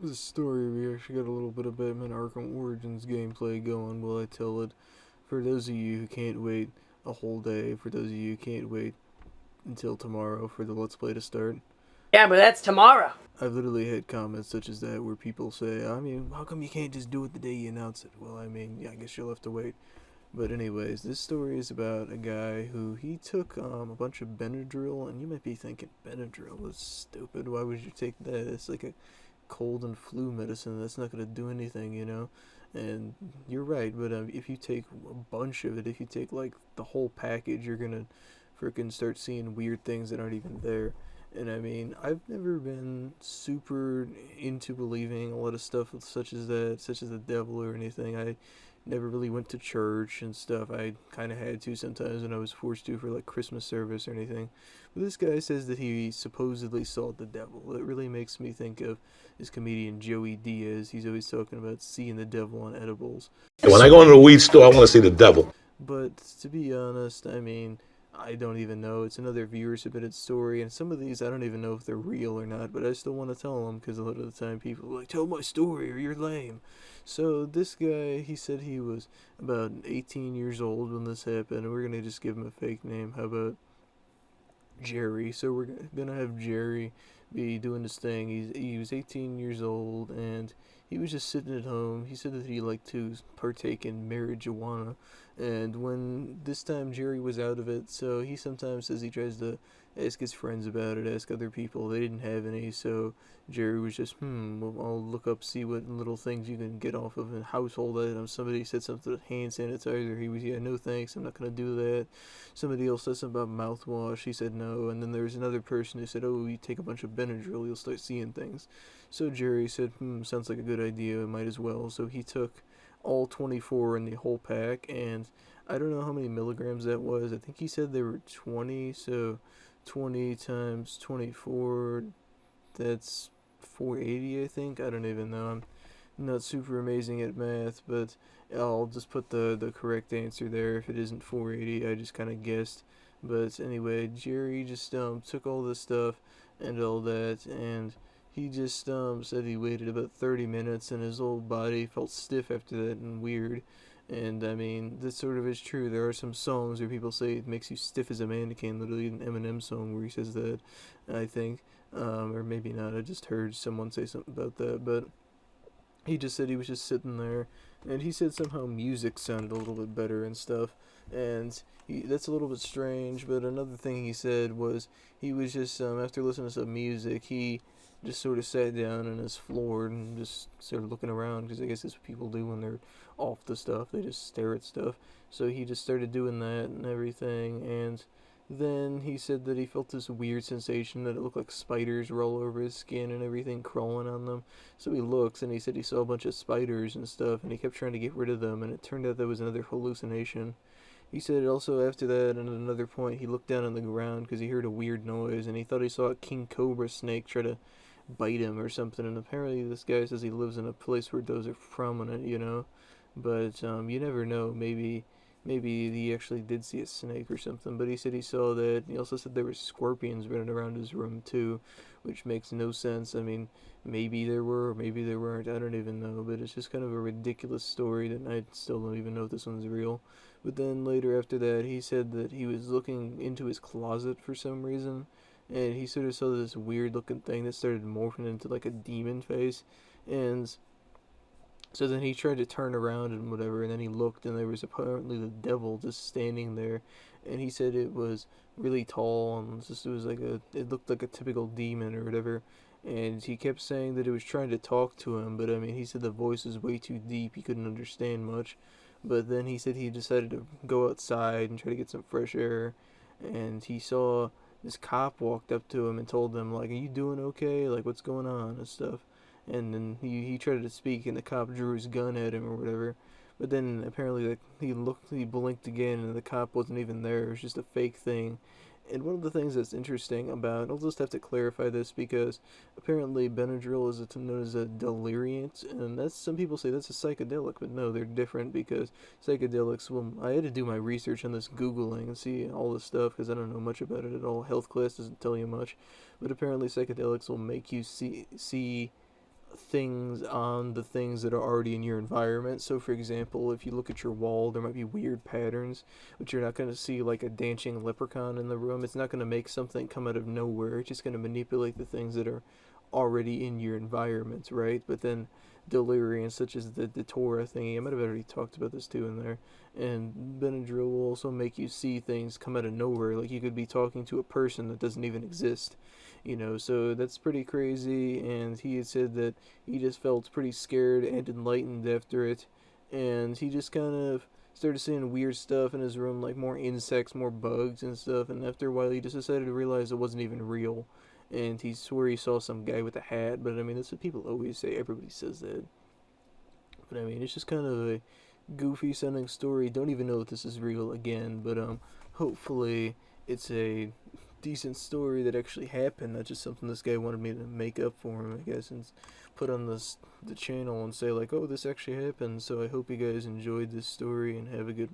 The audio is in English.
This story, we actually got a little bit of Batman Arkham Origins gameplay going while I tell it. For those of you who can't wait a whole day, for those of you who can't wait until tomorrow for the Let's Play to start, Yeah, but that's tomorrow. I've literally had comments such as that where people say, how come you can't just do it the day you announce it? Well, yeah, I guess you'll have to wait. But anyways, this story is about a guy who he took a bunch of Benadryl, and you might be thinking, Benadryl is stupid. Why would you take that? It's like a cold and flu medicine. That's not gonna do anything, you know. And you're right, but if you take a bunch of it, if you take like the whole package, you're gonna freaking start seeing weird things that aren't even there. And I've never been super into believing a lot of stuff such as that, such as the devil or anything. I never really went to church and stuff. I kind of had to sometimes when I was forced to for like Christmas service or anything. But this guy says that he supposedly saw the devil. It really makes me think of this comedian Joey Diaz. He's always talking about seeing the devil on edibles. When I go into a weed store, I want to see the devil. But to be honest, I don't even know. It's another viewer submitted story, and some of these I don't even know if they're real or not, but I still want to tell them because a lot of the time people are like, tell my story or you're lame. So this guy, he said he was about 18 years old when this happened, and we're going to just give him a fake name. How about Jerry? So we're going to have Jerry be doing this thing. He was 18 years old, and he was just sitting at home. He said that he liked to partake in marijuana, and when this time Jerry was out of it, so he sometimes says he tries to ask his friends about it, ask other people. They didn't have any, so Jerry was just, well, I'll look up, see what little things you can get off of a household item. Somebody said something about hand sanitizer. He was, yeah, no thanks, I'm not going to do that. Somebody else said something about mouthwash. He said no. And then there was another person who said, oh, you take a bunch of Benadryl, you'll start seeing things. So Jerry said, sounds like a good idea, might as well. So he took all 24 in the whole pack, and I don't know how many milligrams that was. I think he said there were 20, so 20 times 24, that's 480, I think. I don't even know. I'm not super amazing at math, but I'll just put the correct answer there. If it isn't 480, I just kind of guessed. But anyway, Jerry just took all this stuff and all that, and he just said he waited about 30 minutes, and his whole body felt stiff after that and weird. And this sort of is true. There are some songs where people say it makes you stiff as a mannequin. Literally, an Eminem song where he says that, I think, or maybe not. I just heard someone say something about that, but he just said he was just sitting there, and he said somehow music sounded a little bit better and stuff, and that's a little bit strange. But another thing he said was he was just after listening to some music, he just sort of sat down on his floor and just started looking around, because I guess that's what people do when they're off the stuff. They just stare at stuff. So he just started doing that and everything, and then he said that he felt this weird sensation that it looked like spiders roll over his skin and everything, crawling on them. So he looks, and he said he saw a bunch of spiders and stuff, and he kept trying to get rid of them, and it turned out that was another hallucination. He said also after that, and at another point, he looked down on the ground because he heard a weird noise, and he thought he saw a king cobra snake try to bite him or something. And apparently this guy says he lives in a place where those are prominent, you know. But you never know. Maybe he actually did see a snake or something. But he said he saw that. He also said there were scorpions running around his room too, which makes no sense. Maybe there were, or maybe there weren't. I don't even know. But it's just kind of a ridiculous story that I still don't even know if this one's real. But then later after that, he said that he was looking into his closet for some reason, and he sort of saw this weird looking thing that started morphing into like a demon face. And so then he tried to turn around and whatever, and then he looked, and there was apparently the devil just standing there, and he said it was really tall, and it looked like a typical demon or whatever, and he kept saying that it was trying to talk to him, but he said the voice was way too deep, he couldn't understand much, but then he said he decided to go outside and try to get some fresh air, and he saw this cop walked up to him and told him, like, are you doing okay? Like, what's going on and stuff? And then he tried to speak, and the cop drew his gun at him or whatever. But then apparently he blinked again, and the cop wasn't even there. It was just a fake thing. And one of the things that's interesting about, I'll just have to clarify this because apparently Benadryl is known as a deliriant, and that's, some people say that's a psychedelic, but no, they're different because psychedelics, well, I had to do my research on this, Googling and see all this stuff because I don't know much about it at all. Health class doesn't tell you much, but apparently psychedelics will make you see things on the things that are already in your environment. So, for example, if you look at your wall, there might be weird patterns, but you're not going to see like a dancing leprechaun in the room. It's not going to make something come out of nowhere. It's just going to manipulate the things that are already in your environment, right? But then delirium, such as the Torah thingy, I might have already talked about this too in there. And Benadryl will also make you see things come out of nowhere. Like you could be talking to a person that doesn't even exist, so that's pretty crazy. And he had said that he just felt pretty scared and enlightened after it, and he just kind of started seeing weird stuff in his room, like more insects, more bugs and stuff. And after a while, he just decided to realize it wasn't even real. And he swore he saw some guy with a hat, but I mean, that's what people always say. Everybody says that. But I mean, it's just kind of a goofy sounding story. Don't even know if this is real again, but hopefully it's a decent story that actually happened, not just something this guy wanted me to make up for him, I guess, and put on the channel and say like, oh, this actually happened. So I hope you guys enjoyed this story and have a good one.